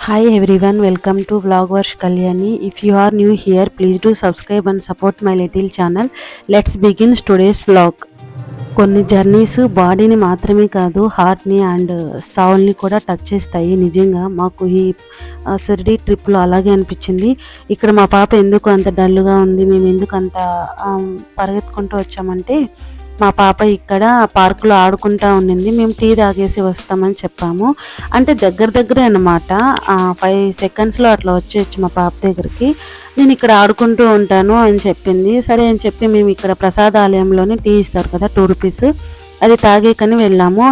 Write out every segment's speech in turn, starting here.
Hi everyone, welcome to Vlogverse Kalyani. If you are new here, please do subscribe and support my little channel. Let's begin today's vlog. కొన్ని journeys బాడీని మాత్రమే కాదు హార్ట్ని and సౌల్ని కూడా touch చేస్తాయి. నిజంగా మాకు ఈ షిరిడి ట్రిప్లో అలాగే అనిపించింది. ఇక్కడ మా పాప ఎందుకు అంత డల్గా ఉంది, మేము ఎందుకు అంత పరిగెత్తుకుంటూ వచ్చామంటే మా పాప ఇక్కడ పార్కులో ఆడుకుంటూ ఉండింది. మేము టీ తాగేసి వస్తామని చెప్పాము. అంటే దగ్గరే అన్నమాట, 5 సెకండ్స్లో అట్లా వచ్చేయచ్చు మా పాప దగ్గరికి. నేను ఇక్కడ ఆడుకుంటూ ఉంటాను అని చెప్పింది. సరే అని చెప్పి మేము ఇక్కడ ప్రసాదాలయంలోనే టీ ఇస్తారు కదా, 2 రూపీస్, అది తాగేకని వెళ్ళాము.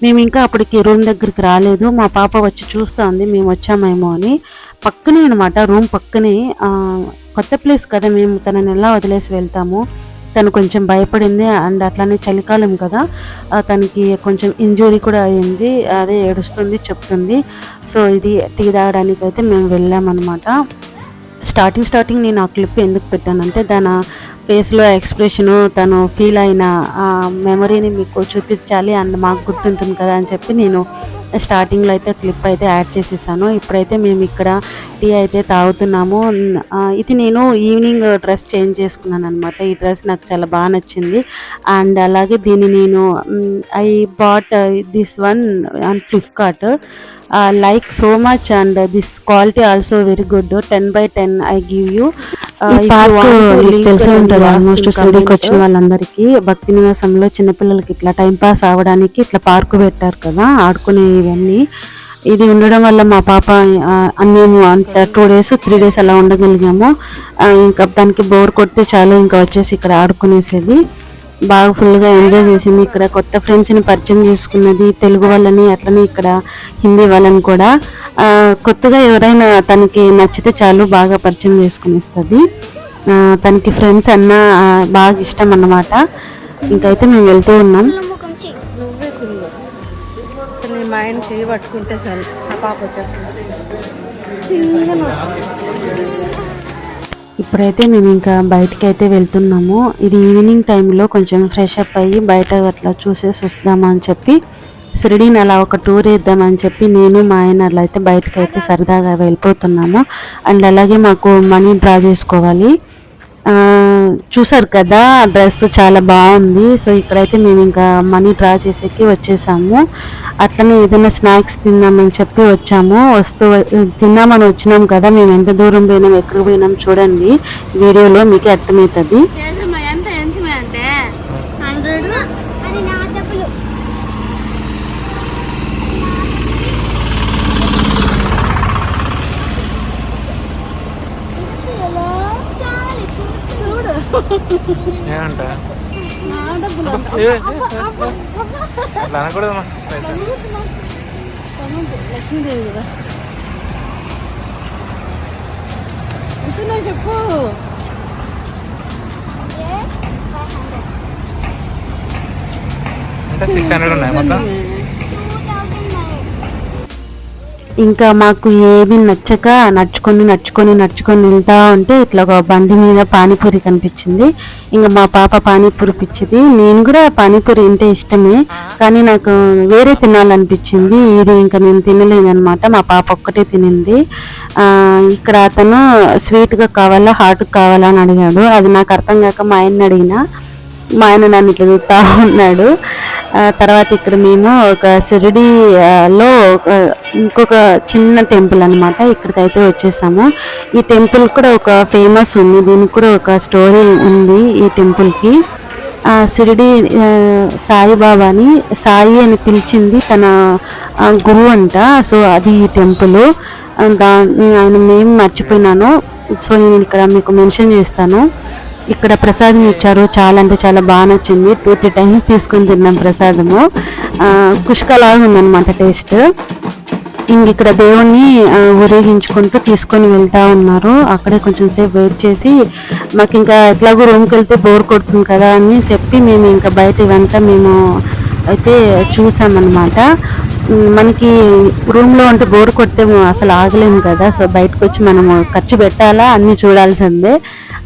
మేము ఇంకా అప్పటికి రూమ్ దగ్గరికి రాలేదు. మా పాప వచ్చి చూస్తుంది మేము వచ్చామేమో అని. పక్కనే అనమాట, రూమ్ పక్కనే. కొత్త ప్లేస్ కదా, మేము తనని ఎలా వదిలేసి వెళ్తాము. తను కొంచెం భయపడింది అండ్ అట్లానే చలికాలం కదా, తనకి కొంచెం ఇంజురీ కూడా అయింది. అదే ఏడుస్తుంది చెప్తుంది. సో ఇది టీ తాగడానికి అయితే మేము వెళ్ళామన్నమాట. స్టార్టింగ్ నేను ఆ క్లిప్ ఎందుకు పెట్టానంటే తన ఫేస్లో ఎక్స్ప్రెషను, తను ఫీల్ అయిన మెమరీని మీకు చూపించాలి అండ్ మాకు గుర్తుంటుంది కదా అని చెప్పి నేను స్టార్టింగ్లో అయితే క్లిప్ అయితే యాడ్ చేసేసాను. ఇప్పుడైతే మేము ఇక్కడ టీ అయితే తాగుతున్నాము. ఇది నేను ఈవినింగ్ డ్రెస్ చేంజ్ చేసుకున్నాను అనమాట. ఈ డ్రెస్ నాకు చాలా బాగా నచ్చింది. అండ్ అలాగే దీన్ని నేను I bought this one on Flipkart, like so much and this quality also very good. 10/10 I give you. తెలిసే ఉంటుంది ఆల్మోస్ట్ షిరిడీకి వచ్చిన వాళ్ళందరికీ. భక్తి నివాసంలో చిన్నపిల్లలకి ఇట్లా టైంపాస్ అవ్వడానికి ఇట్లా పార్కు పెట్టారు కదా, ఆడుకునేవన్నీ. ఇది ఉండడం వల్ల మా పాప మేము అంత 2 days 3 days అలా ఉండగలిగాము. ఇంకా దానికి బోర్ కొడితే చాలు ఇంకా వచ్చేసి ఇక్కడ ఆడుకునేసేది. బాగా ఫుల్గా ఎంజాయ్ చేసింది. ఇక్కడ కొత్త ఫ్రెండ్స్ని పరిచయం చేసుకున్నది, తెలుగు వాళ్ళని, అట్లనే ఇక్కడ హిందీ వాళ్ళని కూడా. కొత్తగా ఎవరైనా తనకి నచ్చితే చాలు బాగా పరిచయం చేసుకునిస్తుంది. తనకి ఫ్రెండ్స్ అన్న బాగా ఇష్టం అన్నమాట. ఇంకైతే మేము వెళ్తూ ఉన్నాం. మా ఆయన చేయి పట్టుకుంటే సరే ఆ పాప వచ్చేస్తుంది. ఇప్పుడైతే మేము ఇంకా బయటకి అయితే వెళ్తున్నాము. ఇది ఈవినింగ్ టైంలో కొంచెం ఫ్రెష్ అప్ అయ్యి బయట అట్లా చూసేసి వస్తామని చెప్పి షిరిడీని అలా ఒక టూర్ వేద్దామని చెప్పి నేను మా ఆయన అలా అయితే బయటకు అయితే సరదాగా వెళ్ళిపోతున్నాము. అండ్ అలాగే మాకు మనీ డ్రా చేసుకోవాలి. చూసారు కదా, డ్రెస్ చాలా బాగుంది. సో ఇక్కడైతే మేము ఇంకా మనీ డ్రా చేసేకి వచ్చేసాము. అట్లనే ఏదైనా స్నాక్స్ తిందామని చెప్పి వచ్చాము. తిన్నామని వచ్చినాం కదా, మేము ఎంత దూరం పోయినాం ఎక్కడికి పోయినాం చూడండి వీడియోలో, మీకు అర్థమవుతుంది. ఏమంట అనకూడదమ్మా. లక్ష్మీదేవి కదా ఎంతున్నా చెప్పు. అంటే 600 ఉన్నాయి మొత్తం. ఇంకా మాకు ఏది నచ్చక నడుచుకొని వెళ్తా ఉంటే ఇట్లా ఒక బండి మీద పానీపూరి కనిపించింది. ఇంకా మా పాప పానీపూరి పిచ్చిది. నేను కూడా పానీపూరి అంటే ఇష్టమే, కానీ నాకు వేరే తినాలనిపించింది. ఇది ఇంకా నేను తినలేదనమాట, మా పాప ఒక్కటే తినింది. ఇక్కడ అతను స్వీట్గా కావాలా హాట్గా కావాలా అని అడిగాడు. అది నాకు అర్థం కాక మా ఆయన్ని అడిగిన, మా ఆయన నన్ను ఇట్లా చూస్తూ ఉన్నాడు. తర్వాత ఇక్కడ మేము ఒక షిరిడీలో ఇంకొక చిన్న టెంపుల్ అనమాట, ఇక్కడికైతే వచ్చేసాము. ఈ టెంపుల్ కూడా ఒక ఫేమస్ ఉంది, దీనికి కూడా ఒక స్టోరీ ఉంది ఈ టెంపుల్కి. షిరిడి సాయిబాబాని సాయి అని పిలిచింది తన గురువు అంట. సో అది ఈ టెంపుల్. ఆయన మేము మర్చిపోయినాను, సో నేను ఇక్కడ మీకు మెన్షన్ చేస్తాను. ఇక్కడ ప్రసాదం ఇచ్చారు, చాలా అంటే చాలా బాగా నచ్చింది. 2-3 times తీసుకొని తిన్నాం ప్రసాదము. కుష్కలాగా ఉందన్నమాట టేస్ట్. ఇక్కడ దేవుణ్ణి ఊరేగించుకుంటూ తీసుకొని వెళ్తూ ఉన్నారు. అక్కడే కొంచెం సేపు వెయిట్ చేసి, మాకు ఇంకా ఎట్లాగో రూమ్కి వెళ్తే బోర్ కొడుతుంది కదా అని చెప్పి మేము ఇంకా బయట ఇవంతా మేము అయితే చూసామన్నమాట. మనకి రూమ్లో ఉంటే బోర్ కొడితే అసలు ఆగలేము కదా, సో బయటకు వచ్చి మనము ఖర్చు పెట్టాలా, అన్నీ చూడాల్సిందే.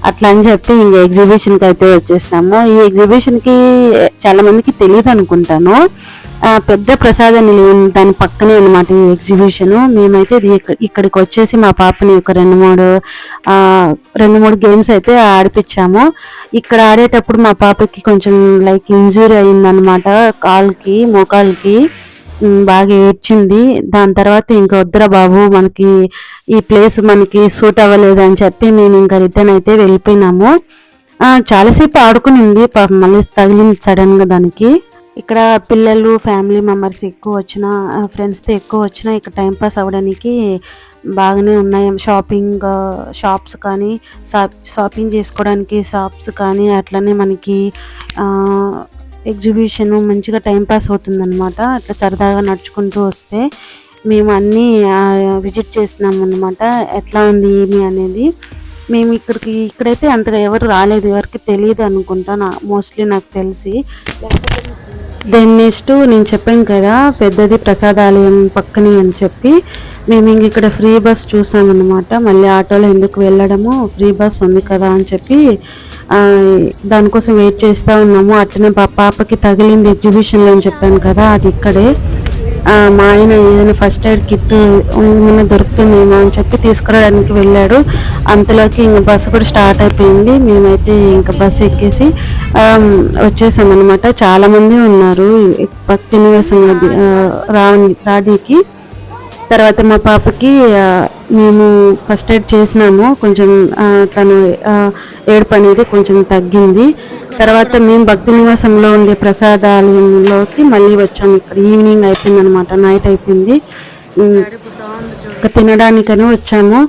అట్లా అని చెప్పి ఇంకా ఎగ్జిబిషన్కి అయితే వచ్చేసినాము. ఈ ఎగ్జిబిషన్కి చాలా మందికి తెలియదు అనుకుంటాను. పెద్ద ప్రసాద నిలయం దాని పక్కనే అనమాట ఈ ఎగ్జిబిషన్. మేమైతే ఇక్కడికి వచ్చేసి మా పాపని ఒక రెండు మూడు గేమ్స్ అయితే ఆడిపించాము. ఇక్కడ ఆడేటప్పుడు మా పాపకి కొంచెం లైక్ ఇంజూరీ అయిందనమాట, కాల్కి మోకాల్కి బాగా ఏడ్చింది. దాని తర్వాత ఇంకా వద్దురా బాబు, మనకి ఈ ప్లేస్ మనకి సూట్ అవ్వలేదు అని చెప్పి మేము ఇంకా రిటర్న్ అయితే వెళ్ళిపోయినాము. చాలాసేపు ఆడుకునింది, మళ్ళీ తగిలింది సడన్ గా దానికి. ఇక్కడ పిల్లలు ఫ్యామిలీ మెంబర్స్ ఎక్కువ వచ్చినా, ఫ్రెండ్స్తో ఎక్కువ వచ్చినా ఇక్కడ టైంపాస్ అవ్వడానికి బాగానే ఉన్నాయి. షాప్స్ కానీ, షాపింగ్ చేసుకోవడానికి షాప్స్ కానీ, అట్లనే మనకి ఎగ్జిబిషన్ మంచిగా టైంపాస్ అవుతుందన్నమాట. అట్లా సరదాగా నడుచుకుంటూ వస్తే మేము అన్నీ విజిట్ చేసినాం అన్నమాట. ఎట్లా ఉంది ఏమి అనేది. మేము ఇక్కడైతే అంతగా ఎవరు రాలేదు, ఎవరికి తెలియదు అనుకుంటా, మోస్ట్లీ నాకు తెలిసి. దెన్ నెక్స్ట్ నేను చెప్పాను కదా పెద్దది ప్రసాదాలయం పక్కనే అని చెప్పి, మేము ఇంక ఇక్కడ ఫ్రీ బస్ చూసామన్నమాట. మళ్ళీ ఆటోలో ఎందుకు వెళ్ళడము, ఫ్రీ బస్ ఉంది కదా అని చెప్పి దానికోసం వెయిట్ చేస్తూ ఉన్నాము. అట్లనే పాపకి తగిలింది ఎగ్జిబిషన్లో అని చెప్పాను కదా, అది ఇక్కడే. మా ఆయన ఏదైనా ఫస్ట్ ఎయిడ్ కిట్ ఏమైనా దొరుకుతుందేమో అని చెప్పి తీసుకురావడానికి వెళ్ళాడు. అంతలోకి ఇంక బస్సు కూడా స్టార్ట్ అయిపోయింది. మేమైతే ఇంకా బస్సు ఎక్కేసి వచ్చేసాం అనమాట. చాలామంది ఉన్నారు భక్తి నివాసం రావడానికి. తర్వాత మా పాపకి మేము ఫస్ట్ ఎయిడ్ చేసినాము, కొంచెం తను ఏడుపు అనేది కొంచెం తగ్గింది. తర్వాత మేము భక్తి నివాసంలో ఉండే ప్రసాదాలయంలోకి మళ్ళీ వచ్చాము. ఇక్కడ ఈవినింగ్ అయిపోయింది అనమాట, నైట్ అయిపోయింది. ఇంకా తినడానికని వచ్చాము.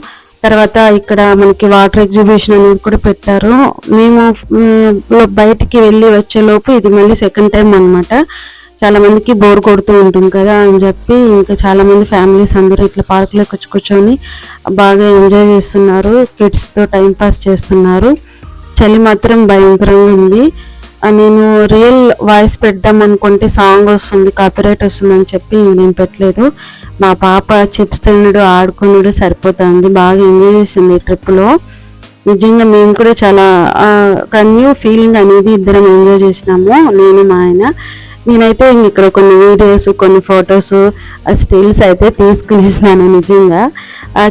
తర్వాత ఇక్కడ మనకి వాటర్ ఎగ్జిబిషన్ అనేది కూడా పెట్టారు. మేము బయటికి వెళ్ళి వచ్చేలోపు ఇది మళ్ళీ సెకండ్ టైం అనమాట. చాలా మందికి బోర్ కొడుతూ ఉంటుంది కదా అని చెప్పి ఇంకా చాలా మంది ఫ్యామిలీస్ అందరూ ఇట్లా పార్కులోకి వచ్చి కూర్చొని బాగా ఎంజాయ్ చేస్తున్నారు, కిడ్స్తో టైం పాస్ చేస్తున్నారు. చలి మాత్రం భయంకరంగా ఉంది. నేను రియల్ వాయిస్ పెడదాం అనుకుంటే సాంగ్ వస్తుంది, కాపీరైట్ వస్తుందని చెప్పి నేను పెట్టలేదు. మా పాప చిప్స్ తినడు, ఆడుకున్నాడు సరిపోతుంది. బాగా ఎంజాయ్ చేసింది ట్రిప్లో. నిజంగా మేము కూడా చాలా న్యూ ఫీలింగ్ అనేది ఇద్దరం ఎంజాయ్ చేసినాము, నేను మా ఆయన. నేనైతే ఇక్కడ కొన్ని వీడియోస్, కొన్ని ఫొటోస్, స్టిల్స్ అయితే తీసుకునేసినాను. నిజంగా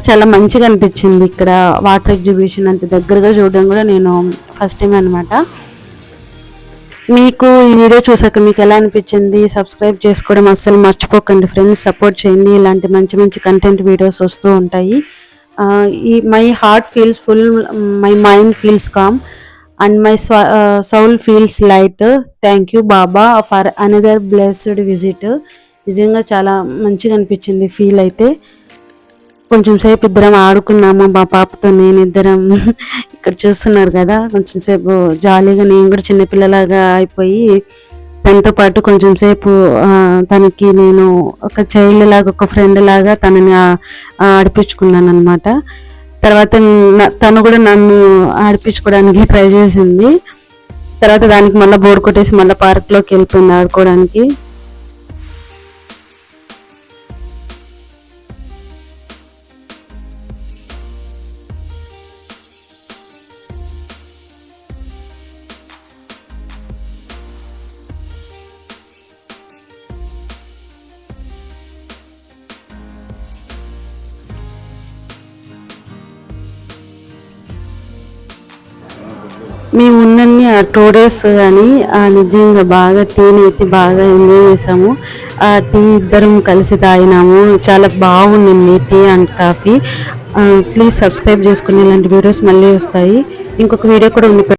చాలా మంచిగా అనిపించింది. ఇక్కడ వాటర్ ఎగ్జిబిషన్ అంత దగ్గరగా చూడడం కూడా నేను ఫస్ట్ టైం అనమాట. మీకు ఈ వీడియో చూసాక మీకు ఎలా అనిపించింది? సబ్స్క్రైబ్ చేసుకోవడం అస్సలు మర్చిపోకండి ఫ్రెండ్స్, సపోర్ట్ చేయండి. ఇలాంటి మంచి మంచి కంటెంట్ వీడియోస్ వస్తూ ఉంటాయి. My heart feels full, my mind feels calm and my soul feels light. Thank you Baba for another blessed visit. నిజంగా చాలా మంచిగా అనిపించింది ఫీల్ అయితే. కొంచెం సేపు ఇద్దరం ఆడుకున్నాము, మా పాపతో నేను ఇద్దరం. ఇక్కడ చూస్తున్నారు కదా, కొంచెం సేపు జాలీగా నేను కూడా చిన్నపిల్లలాగా అయిపోయి తనతో పాటు కొంచెం సేపు తనకి నేను ఒక చైల్డ్ లాగా, ఒక ఫ్రెండ్ లాగా తనని ఆడిపించుకున్నాను అనమాట. తర్వాత తను కూడా నన్ను ఆడిపించుకోవడానికి ట్రై చేసింది. తర్వాత దానికి మళ్ళీ బోర్ కొట్టేసి మళ్ళీ పార్క్లోకి వెళ్ళిపోయింది ఆడుకోవడానికి. మేము ఉన్నన్ని 2 days కానీ నిజంగా బాగా టీని అయితే బాగా ఎంజాయ్ చేసాము. ఆ టీ ఇద్దరం కలిసి తాగినాము, చాలా బాగుండింది tea and coffee. Please subscribe చేసుకుని ఇలాంటి వీడియోస్ మళ్ళీ వస్తాయి. ఇంకొక వీడియో కూడా ఉంది.